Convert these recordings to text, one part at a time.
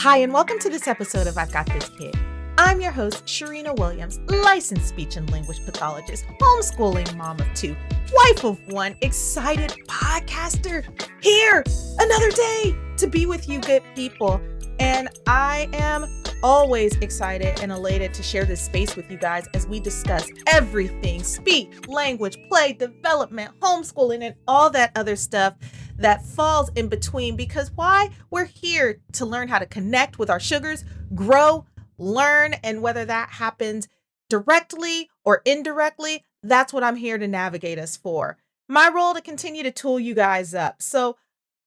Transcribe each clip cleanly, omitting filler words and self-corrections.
Hi, and welcome to this episode of I've Got This Kid. I'm your host, Cherina Williams, licensed speech and language pathologist, homeschooling mom of two, wife of one, excited podcaster, here another day to be with you good people. And I am always excited and elated to share this space with you guys as we discuss everything speech, language, play, development, homeschooling, and all that other stuff that falls in between. Because why? We're here to learn how to connect with our sugars, grow, learn, and whether that happens directly or indirectly, that's what I'm here to navigate us for. My role to continue to tool you guys up. So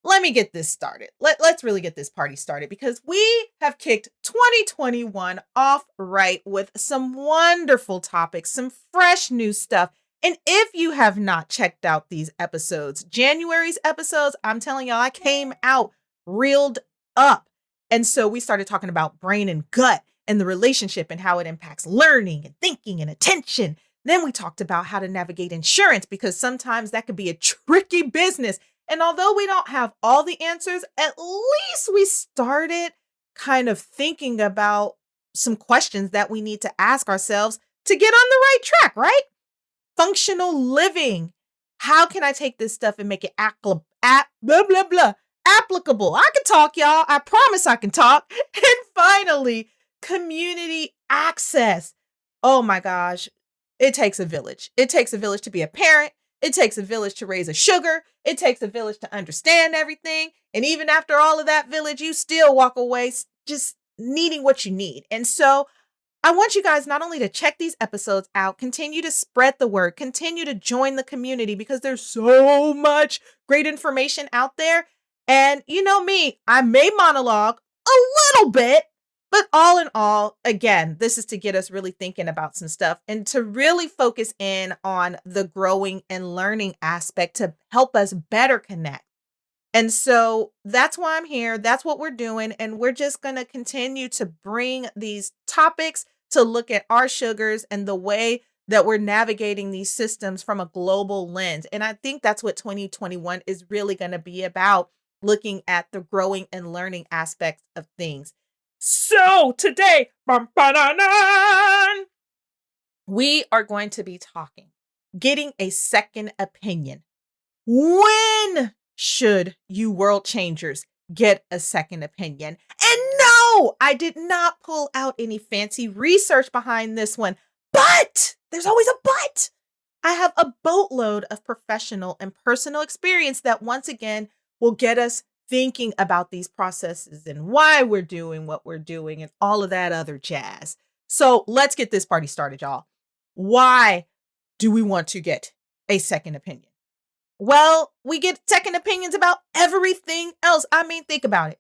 let me get this started. Let's really get this party started because we have kicked 2021 off right with some wonderful topics, some fresh new stuff. And if you have not checked out these episodes, January's episodes, I'm telling y'all, I came out reeled up. And so we started talking about brain and gut and the relationship and how it impacts learning and thinking and attention. Then we talked about how to navigate insurance because sometimes that could be a tricky business. And although we don't have all the answers, at least we started kind of thinking about some questions that we need to ask ourselves to get on the right track, right? Functional living. How can I take this stuff and make it applicable? I can talk, y'all. I promise I can talk. And finally, community access. Oh my gosh. It takes a village. It takes a village to be a parent. It takes a village to raise a sugar. It takes a village to understand everything. And even after all of that village, you still walk away just needing what you need. And so I want you guys not only to check these episodes out, continue to spread the word, continue to join the community because there's so much great information out there. And you know me, I may monologue a little bit, but all in all, again, this is to get us really thinking about some stuff and to really focus in on the growing and learning aspect to help us better connect. And so that's why I'm here. That's what we're doing. And we're just going to continue to bring these topics to look at our sugars and the way that we're navigating these systems from a global lens. And I think that's what 2021 is really going to be about, looking at the growing and learning aspects of things. So today, we are going to be getting a second opinion. When should you world changers get a second opinion? And no, I did not pull out any fancy research behind this one, but there's always a but. I have a boatload of professional and personal experience that once again will get us thinking about these processes and why we're doing what we're doing and all of that other jazz. So let's get this party started, y'all. Why do we want to get a second opinion? Well, we get second opinions about everything else. I mean, think about it.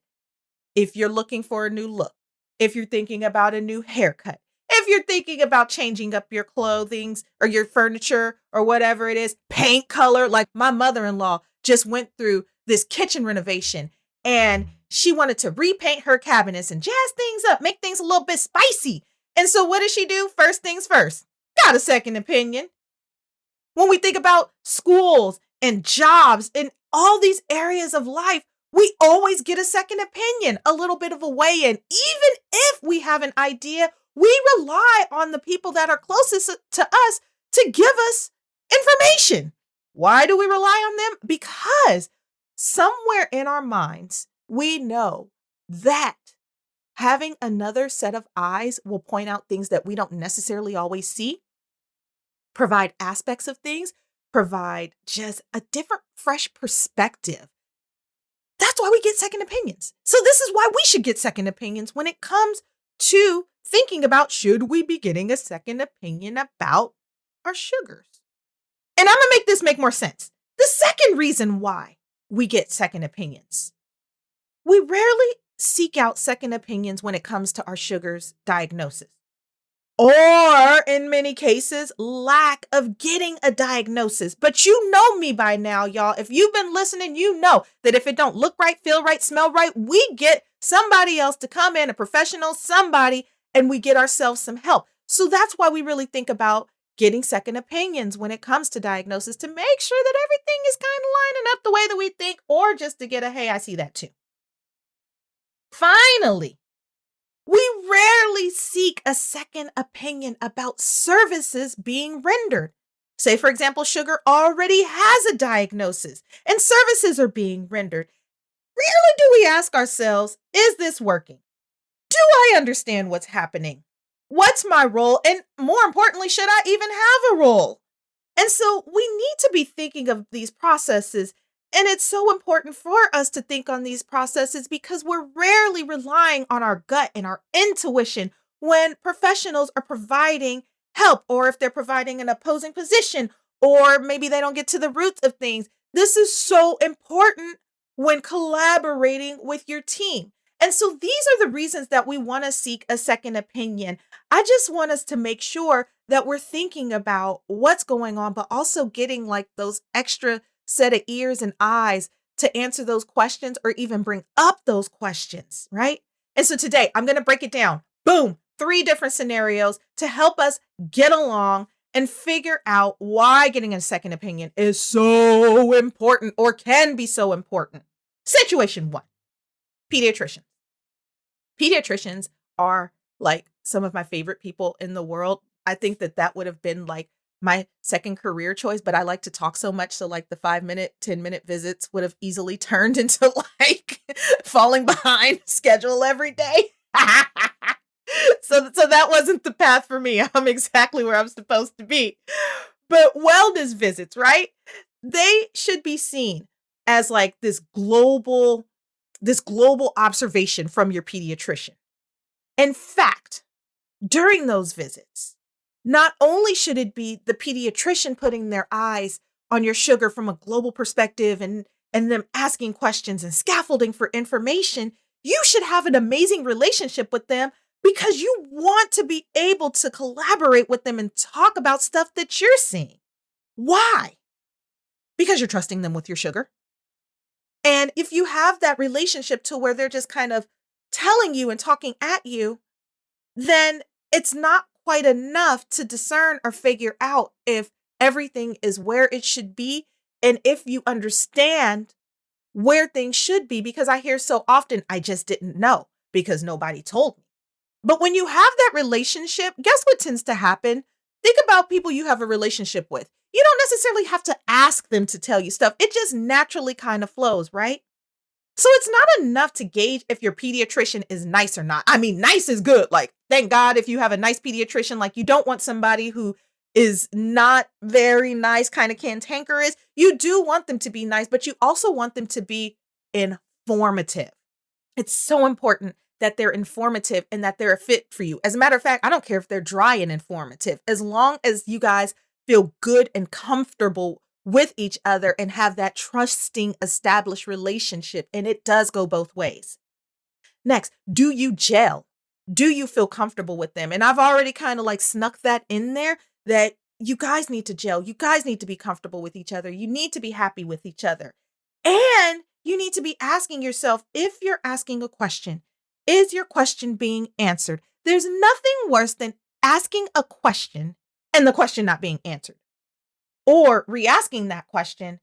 If you're looking for a new look, if you're thinking about a new haircut, if you're thinking about changing up your clothing or your furniture or whatever it is, paint color, like my mother-in-law just went through this kitchen renovation and she wanted to repaint her cabinets and jazz things up, make things a little bit spicy. And so what does she do? First things first, got a second opinion. When we think about schools and jobs and all these areas of life, we always get a second opinion, a little bit of a weigh-in. Even if we have an idea, we rely on the people that are closest to us to give us information. Why do we rely on them? Because somewhere in our minds, we know that having another set of eyes will point out things that we don't necessarily always see, provide aspects of things, provide just a different, fresh perspective. That's why we get second opinions. So this is why we should get second opinions when it comes to thinking about, should we be getting a second opinion about our sugars? And I'm going to make this make more sense. The second reason why we get second opinions. We rarely seek out second opinions when it comes to our sugars diagnosis. Or in many cases, lack of getting a diagnosis. But you know me by now, y'all. If you've been listening, you know that if it don't look right, feel right, smell right, we get somebody else to come in, a professional, somebody, and we get ourselves some help. So that's why we really think about getting second opinions when it comes to diagnosis to make sure that everything is kind of lining up the way that we think, or just to get a, hey, I see that too. Finally, We rarely seek a second opinion about services being rendered. Say, for example, sugar already has a diagnosis and services are being rendered. Rarely do we ask ourselves, is this working? Do I understand what's happening? What's my role? And more importantly, should I even have a role? And so we need to be thinking of these processes. And it's so important for us to think on these processes because we're rarely relying on our gut and our intuition when professionals are providing help, or if they're providing an opposing position, or maybe they don't get to the roots of things. This is so important when collaborating with your team. And so these are the reasons that we want to seek a second opinion. I just want us to make sure that we're thinking about what's going on, but also getting like those extra set of ears and eyes to answer those questions or even bring up those questions, right? And so today I'm going to break it down. Boom, 3 different scenarios to help us get along and figure out why getting a second opinion is so important or can be so important. Situation 1, pediatricians. Pediatricians are like some of my favorite people in the world. I think that that would have been like my second career choice, but I like to talk so much. So like the 5-minute, 10-minute visits would have easily turned into like falling behind schedule every day. So that wasn't the path for me. I'm exactly where I'm supposed to be. But wellness visits, right? They should be seen as like this global observation from your pediatrician. In fact, during those visits, not only should it be the pediatrician putting their eyes on your sugar from a global perspective and them asking questions and scaffolding for information, you should have an amazing relationship with them because you want to be able to collaborate with them and talk about stuff that you're seeing. Why? Because you're trusting them with your sugar. And if you have that relationship to where they're just kind of telling you and talking at you, then it's not quite enough to discern or figure out if everything is where it should be and if you understand where things should be. Because I hear so often, I just didn't know because nobody told me. But when you have that relationship, guess what tends to happen? Think about people you have a relationship with. You don't necessarily have to ask them to tell you stuff. It just naturally kind of flows, right? So it's not enough to gauge if your pediatrician is nice or not. I mean, nice is good. Like, thank God if you have a nice pediatrician, like you don't want somebody who is not very nice, kind of cantankerous. You do want them to be nice, but you also want them to be informative. It's so important that they're informative and that they're a fit for you. As a matter of fact, I don't care if they're dry and informative, as long as you guys feel good and comfortable with each other and have that trusting, established relationship. And it does go both ways. Next, do you gel? Do you feel comfortable with them? And I've already kind of like snuck that in there that you guys need to gel. You guys need to be comfortable with each other. You need to be happy with each other. And you need to be asking yourself, if you're asking a question, is your question being answered? There's nothing worse than asking a question and the question not being answered, or re-asking that question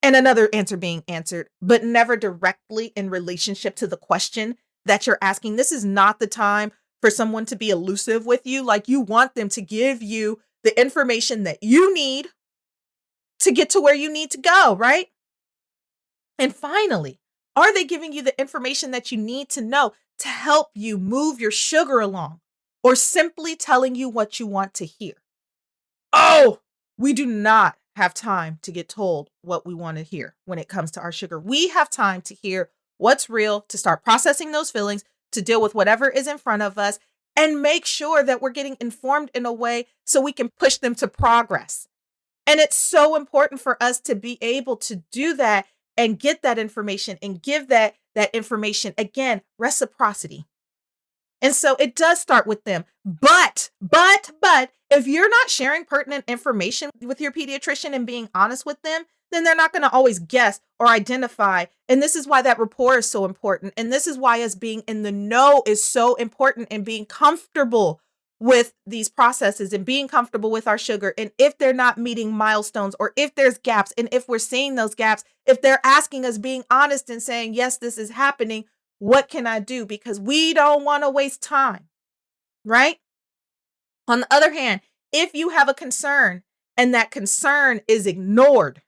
and another answer being answered, but never directly in relationship to the question that you're asking. This is not the time for someone to be elusive with you. Like, you want them to give you the information that you need to get to where you need to go, right? And finally, are they giving you the information that you need to know to help you move your sugar along, or simply telling you what you want to hear? Oh, we do not have time to get told what we want to hear when it comes to our sugar. We have time to hear what's real, to start processing those feelings, to deal with whatever is in front of us, and make sure that we're getting informed in a way so we can push them to progress. And it's so important for us to be able to do that and get that information and give that information. Again, reciprocity. And so it does start with them. But if you're not sharing pertinent information with your pediatrician and being honest with them, then they're not going to always guess or identify. And this is why that rapport is so important. And this is why us being in the know is so important, and being comfortable with these processes and being comfortable with our sugar. And if they're not meeting milestones, or if there's gaps, and if we're seeing those gaps, if they're asking us, being honest and saying, yes, this is happening, What can I do? Because we don't want to waste time, right? On the other hand, if you have a concern and that concern is ignored,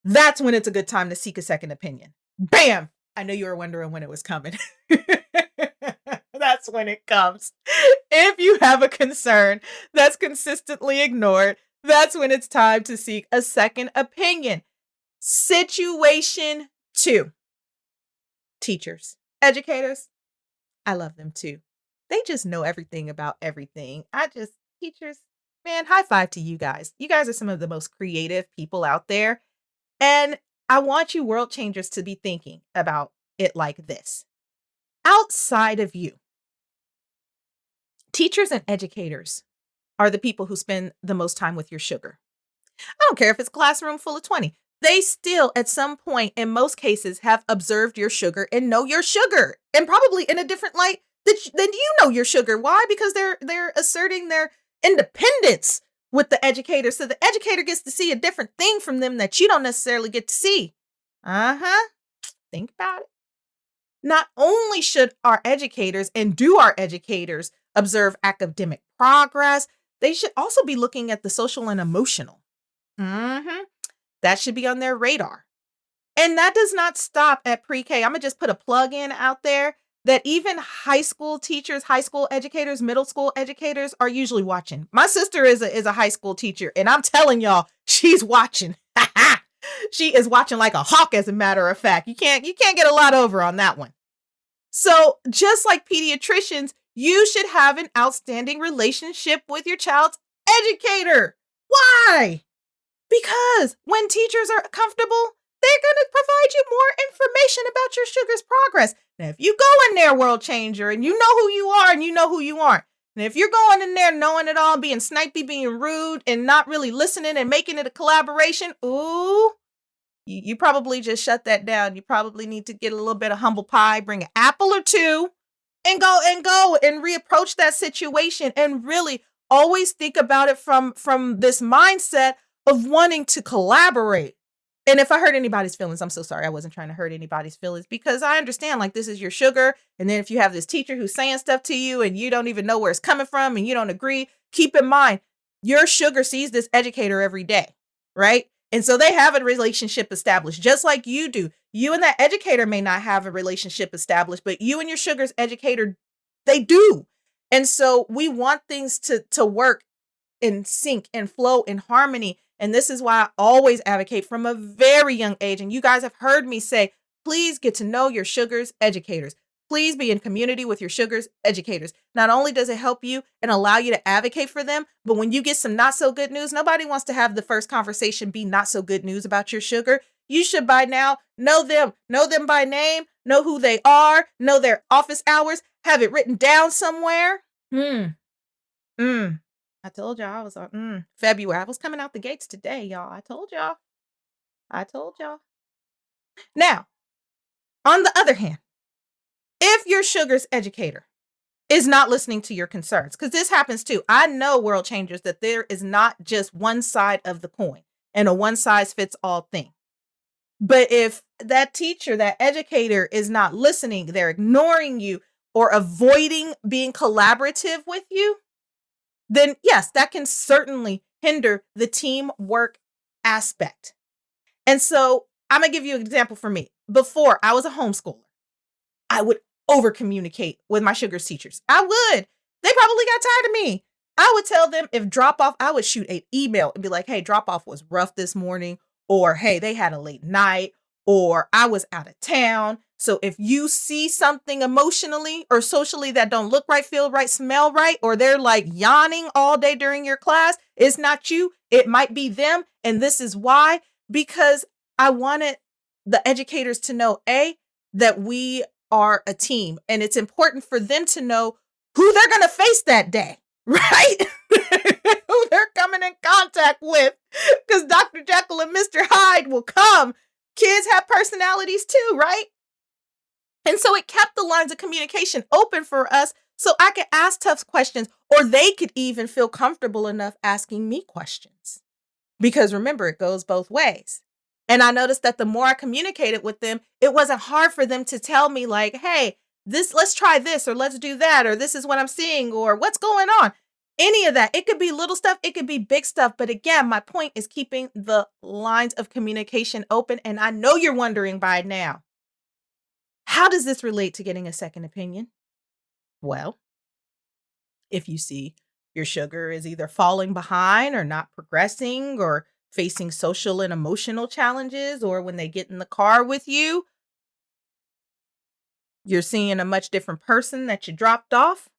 that's when it's a good time to seek a second opinion. Bam! I know you were wondering when it was coming. That's when it comes. If you have a concern that's consistently ignored, that's when it's time to seek a second opinion. Situation 2. Teachers, educators, I love them too. They just know everything about everything. Teachers, man, high five to you guys. You guys are some of the most creative people out there. And I want you world changers to be thinking about it like this. Outside of you, teachers and educators are the people who spend the most time with your sugar. I don't care if it's a classroom full of 20. They still, at some point, in most cases, have observed your sugar and know your sugar, and probably in a different light than you know your sugar. Why? Because they're asserting their independence with the educator, so the educator gets to see a different thing from them that you don't necessarily get to see. Think about it. Not only should our educators and do our educators observe academic progress, they should also be looking at the social and emotional. That should be on their radar. And that does not stop at pre-K. I'm going to just put a plug in out there that even high school teachers, high school educators, middle school educators are usually watching. My sister is a high school teacher, and I'm telling y'all, she's watching. She is watching like a hawk, as a matter of fact. You can't get a lot over on that one. So just like pediatricians, you should have an outstanding relationship with your child's educator. Why? Because when teachers are comfortable, they're going to provide you more information about your sugar's progress. Now, if you go in there, world changer, and you know who you are and you know who you aren't, and if you're going in there knowing it all, being snipey, being rude, and not really listening and making it a collaboration, you probably just shut that down. You probably need to get a little bit of humble pie, bring an apple or two, and go and reapproach that situation, and really always think about it from this mindset of wanting to collaborate. And if I hurt anybody's feelings, I'm so sorry. I wasn't trying to hurt anybody's feelings, because I understand, like, this is your sugar. And then if you have this teacher who's saying stuff to you and you don't even know where it's coming from and you don't agree, keep in mind, your sugar sees this educator every day, right? And so they have a relationship established, just like you do. You and that educator may not have a relationship established, but you and your sugar's educator, they do. And so we want things to work in sync and flow in harmony. And this is why I always advocate from a very young age. And you guys have heard me say, please get to know your sugar's educators. Please be in community with your sugar's educators. Not only does it help you and allow you to advocate for them, but when you get some not so good news, nobody wants to have the first conversation be not so good news about your sugar. You should by now know them by name, know who they are, know their office hours, have it written down somewhere. I told y'all I was on February. I was coming out the gates today, y'all. I told y'all. Now, on the other hand, if your sugar's educator is not listening to your concerns, because this happens too. I know, world changers, that there is not just one side of the coin and a one size fits all thing. But if that teacher, that educator is not listening, they're ignoring you or avoiding being collaborative with you, then yes, that can certainly hinder the teamwork aspect. And so I'm going to give you an example for me. Before I was a homeschooler, I would over communicate with my sugar's teachers. I would. They probably got tired of me. I would tell them if drop off, I would shoot an email and be like, hey, drop off was rough this morning, or hey, they had a late night, or I was out of town. So if you see something emotionally or socially that don't look right, feel right, smell right, or they're like yawning all day during your class, it's not you. It might be them. And this is why, because I wanted the educators to know, that we are a team, and it's important for them to know who they're going to face that day, right? Who they're coming in contact with, because Dr. Jekyll and Mr. Hyde will come. Kids have personalities too, right? And so it kept the lines of communication open for us so I could ask tough questions, or they could even feel comfortable enough asking me questions. Because remember, it goes both ways. And I noticed that the more I communicated with them, it wasn't hard for them to tell me like, hey, let's try this, or let's do that, or this is what I'm seeing, or what's going on. Any of that. It could be little stuff, it could be big stuff. But again, my point is keeping the lines of communication open. And I know you're wondering by now, how does this relate to getting a second opinion? Well, if you see your sugar is either falling behind or not progressing or facing social and emotional challenges, or when they get in the car with you, you're seeing a much different person that you dropped off,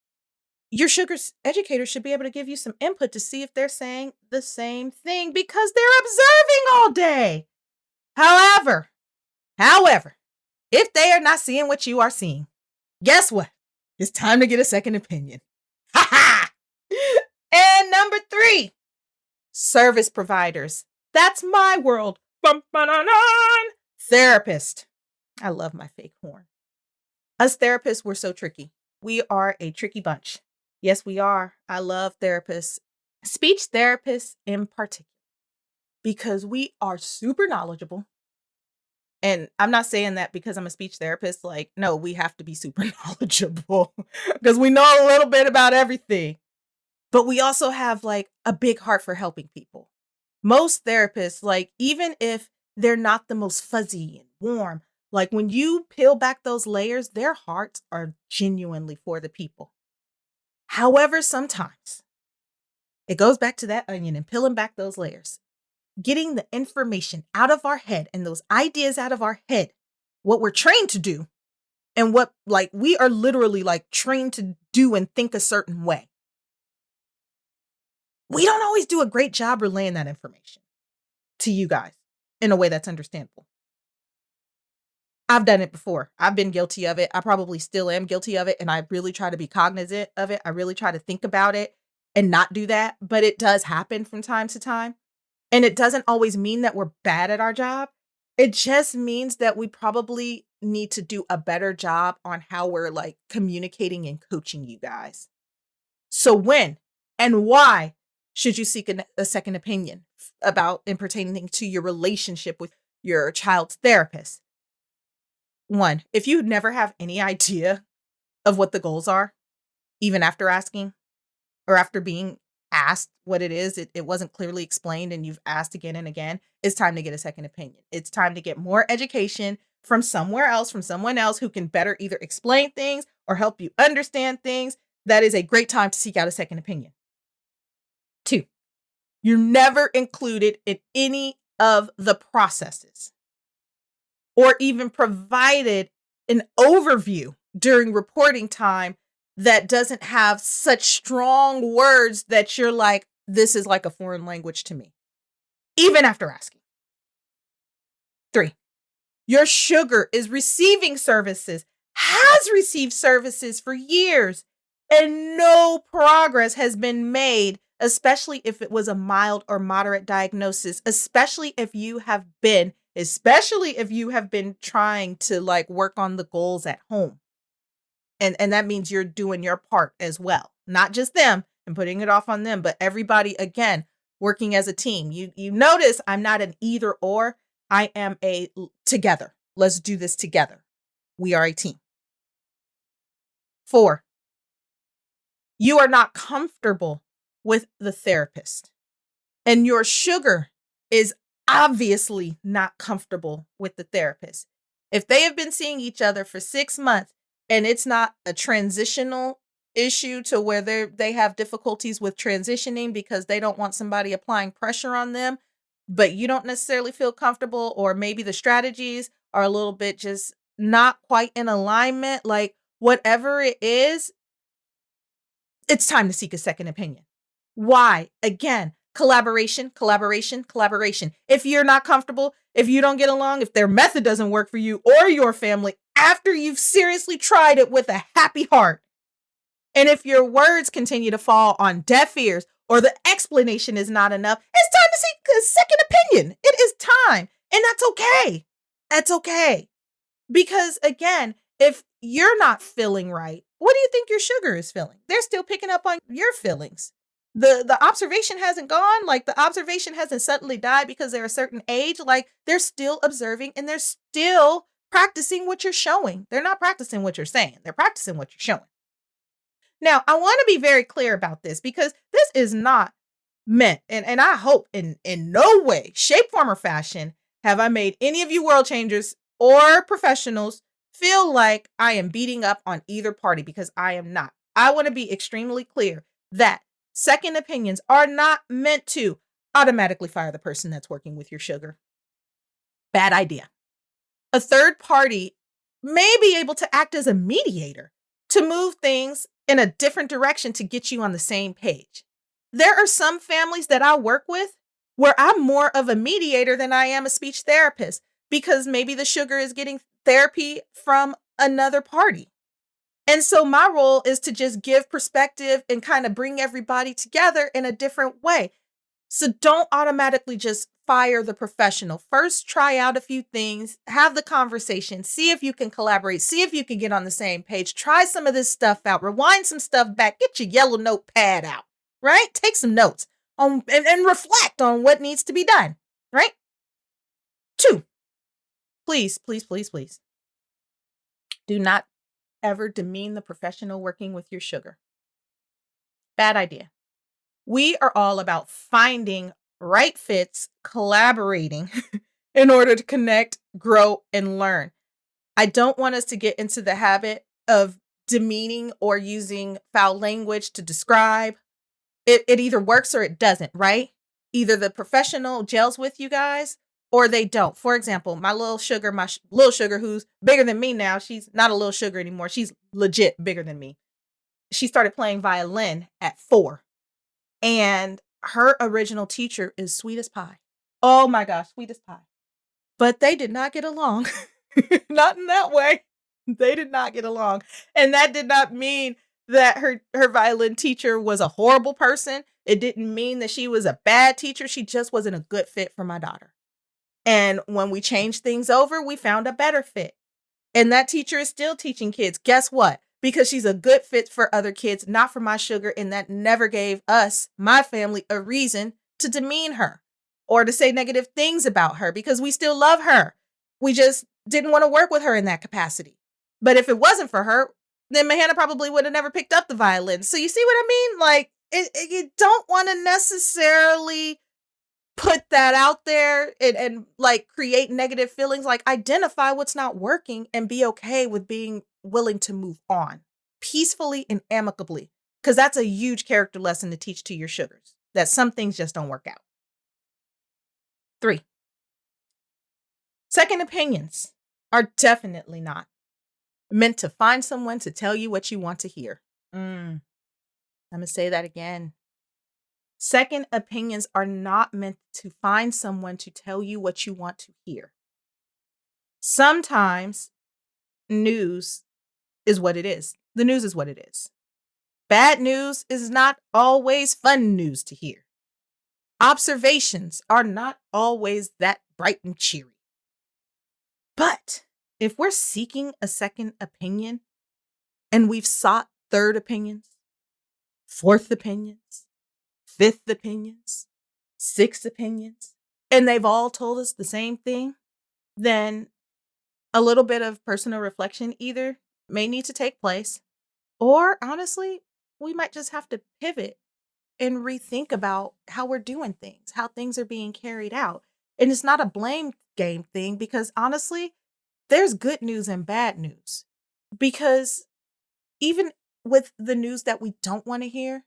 your sugar's educator should be able to give you some input to see if they're saying the same thing because they're observing all day. However, if they are not seeing what you are seeing, guess what? It's time to get a second opinion. Ha ha! And number 3, service providers. That's my world. Bum, ba-da-da. Therapist. I love my fake horn. Us therapists, we're so tricky. We are a tricky bunch. Yes, we are. I love therapists, speech therapists in particular, because we are super knowledgeable. And I'm not saying that because I'm a speech therapist. Like, no, we have to be super knowledgeable because we know a little bit about everything. But we also have like a big heart for helping people. Most therapists, like, even if they're not the most fuzzy and warm, like when you peel back those layers, their hearts are genuinely for the people. However, sometimes it goes back to that onion and peeling back those layers, getting the information out of our head and those ideas out of our head, what we're trained to do, and what like we are literally like trained to do and think a certain way. We don't always do a great job relaying that information to you guys in a way that's understandable. I've done it before. I've been guilty of it. I probably still am guilty of it. And I really try to be cognizant of it. I really try to think about it and not do that. But it does happen from time to time. And it doesn't always mean that we're bad at our job. It just means that we probably need to do a better job on how we're like communicating and coaching you guys. So when and why should you seek a second opinion about and pertaining to your relationship with your child's therapist? 1, if you never have any idea of what the goals are, even after asking or after being asked what it is, it wasn't clearly explained and you've asked again and again, it's time to get a second opinion. It's time to get more education from somewhere else, from someone else who can better either explain things or help you understand things. That is a great time to seek out a second opinion. 2, you're never included in any of the processes or even provided an overview during reporting time that doesn't have such strong words that you're like, this is like a foreign language to me, even after asking. 3, your sugar is receiving services, has received services for years, and no progress has been made, especially if it was a mild or moderate diagnosis, especially if you have been trying to like work on the goals at home. And that means you're doing your part as well, not just them and putting it off on them, but everybody, again, working as a team. You notice I'm not an either or. I am a together. Let's do this together. We are a team. 4, you are not comfortable with the therapist, and your sugar is obviously not comfortable with the therapist. If they have been seeing each other for 6 months and it's not a transitional issue to where they have difficulties with transitioning because they don't want somebody applying pressure on them, but you don't necessarily feel comfortable, or maybe the strategies are a little bit just not quite in alignment, like whatever it is, it's time to seek a second opinion. Why? Again, collaboration. If you're not comfortable, if you don't get along, if their method doesn't work for you or your family, after you've seriously tried it with a happy heart, and if your words continue to fall on deaf ears or the explanation is not enough, it's time to seek a second opinion. It is time. And that's okay. That's okay. Because again, if you're not feeling right, what do you think your sugar is feeling? They're still picking up on your feelings. The observation hasn't gone. Like, the observation hasn't suddenly died because they're a certain age. Like, they're still observing and they're still practicing what you're showing. They're not practicing what you're saying. They're practicing what you're showing. Now, I want to be very clear about this because this is not meant, and I hope in no way, shape, form, or fashion have I made any of you world changers or professionals feel like I am beating up on either party, because I am not. I want to be extremely clear that second opinions are not meant to automatically fire the person that's working with your sugar. Bad idea. A third party may be able to act as a mediator to move things in a different direction to get you on the same page. There are some families that I work with where I'm more of a mediator than I am a speech therapist, because maybe the sugar is getting therapy from another party. And so my role is to just give perspective and kind of bring everybody together in a different way. So don't automatically just fire the professional. First, try out a few things, have the conversation, see if you can collaborate, see if you can get on the same page, try some of this stuff out, rewind some stuff back, get your yellow notepad out, right? Take some notes on and reflect on what needs to be done, right? 2, please, please, please, please, do not ever demean the professional working with your sugar. Bad idea. We are all about finding right fits, collaborating in order to connect, grow, and learn. I don't want us to get into the habit of demeaning or using foul language to describe. It either works or it doesn't, right? Either the professional gels with you guys or they don't. For example, my little sugar, little sugar, who's bigger than me now. She's not a little sugar anymore. She's legit bigger than me. She started playing violin at 4. And her original teacher is sweet as pie. Oh my gosh, sweet as pie. But they did not get along. Not in that way. They did not get along. And that did not mean that her violin teacher was a horrible person. It didn't mean that she was a bad teacher. She just wasn't a good fit for my daughter. And when we changed things over, we found a better fit. And that teacher is still teaching kids. Guess what? Because she's a good fit for other kids, not for my sugar. And that never gave us, my family, a reason to demean her or to say negative things about her, because we still love her. We just didn't want to work with her in that capacity. But if it wasn't for her, then Mahana probably would have never picked up the violin. So you see what I mean? Like, you don't want to necessarily put that out there and like create negative feelings. Like, identify what's not working and be okay with being willing to move on peacefully and amicably, because that's a huge character lesson to teach to your sugars, that some things just don't work out. 3, second opinions are definitely not meant to find someone to tell you what you want to hear. I'm going to say that again. Second opinions are not meant to find someone to tell you what you want to hear. Sometimes news is what it is. The news is what it is. Bad news is not always fun news to hear. Observations are not always that bright and cheery. But if we're seeking a second opinion and we've sought third opinions, fourth opinions, fifth opinions, sixth opinions, and they've all told us the same thing, then a little bit of personal reflection either may need to take place, or honestly, we might just have to pivot and rethink about how we're doing things, how things are being carried out. And it's not a blame game thing, because honestly, there's good news and bad news. Because even with the news that we don't want to hear,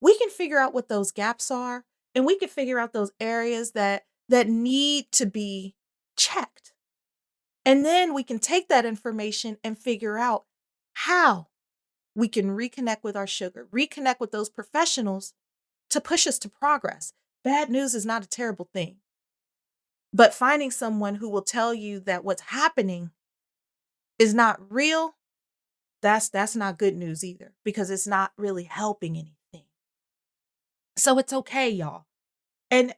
we can figure out what those gaps are, and we can figure out those areas that need to be checked. And then we can take that information and figure out how we can reconnect with our sugar, reconnect with those professionals to push us to progress. Bad news is not a terrible thing. But finding someone who will tell you that what's happening is not real, that's not good news either, because it's not really helping anything. So it's okay, y'all. And,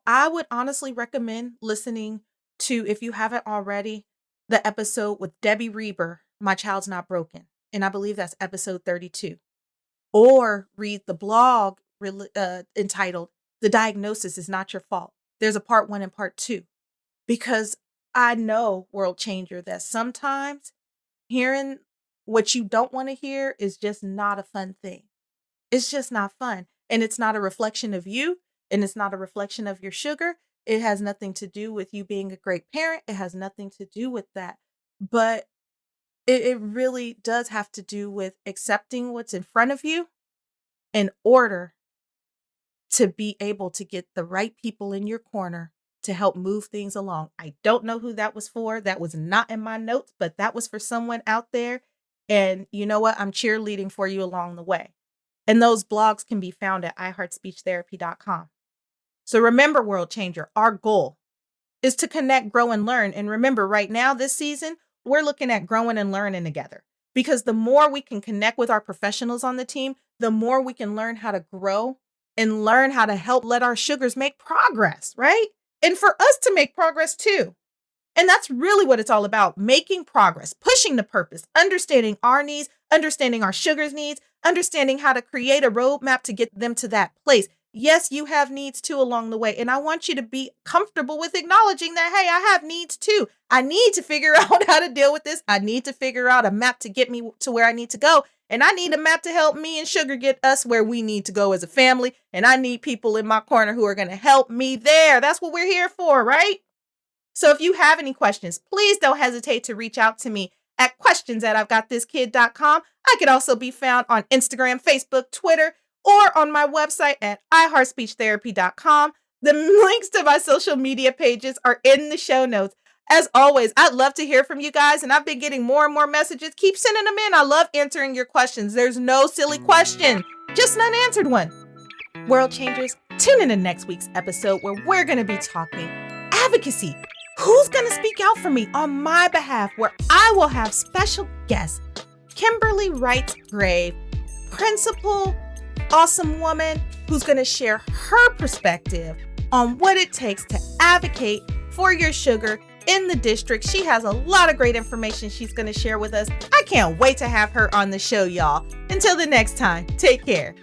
I would honestly recommend listening to, if you haven't already, the episode with Debbie Reber, My Child's Not Broken. And I believe that's episode 32. Or read the blog entitled "The Diagnosis Is Not Your Fault." There's a part 1 and part 2, because I know, world changer, that sometimes hearing what you don't want to hear is just not a fun thing. It's just not fun. And it's not a reflection of you. And it's not a reflection of your sugar. It has nothing to do with you being a great parent. It has nothing to do with that. But it really does have to do with accepting what's in front of you in order to be able to get the right people in your corner to help move things along. I don't know who that was for. That was not in my notes, but that was for someone out there. And you know what? I'm cheerleading for you along the way. And those blogs can be found at iHeartSpeechTherapy.com. So remember, world changer, our goal is to connect, grow, and learn. And remember, right now, this season, we're looking at growing and learning together. Because the more we can connect with our professionals on the team, the more we can learn how to grow and learn how to help let our sugars make progress, right? And for us to make progress too. And that's really what it's all about: making progress, pushing the purpose, understanding our needs, understanding our sugars' needs, understanding how to create a roadmap to get them to that place. Yes, you have needs too along the way. And I want you to be comfortable with acknowledging that, hey, I have needs too. I need to figure out how to deal with this. I need to figure out a map to get me to where I need to go. And I need a map to help me and sugar get us where we need to go as a family. And I need people in my corner who are going to help me there. That's what we're here for, right? So if you have any questions, please don't hesitate to reach out to me at questions@I'veGotThisKid.com. I could also be found on Instagram, Facebook, Twitter, or on my website at iHeartSpeechTherapy.com. The links to my social media pages are in the show notes. As always, I'd love to hear from you guys, and I've been getting more and more messages. Keep sending them in. I love answering your questions. There's no silly question, just an unanswered one. World changers, tune in to next week's episode where we're going to be talking advocacy. Who's going to speak out for me on my behalf, where I will have special guest Kimberly Wright-Grave, principal, awesome woman who's going to share her perspective on what it takes to advocate for your sugar in the district. She has a lot of great information she's going to share with us. I can't wait to have her on the show, y'all. Until the next time, take care.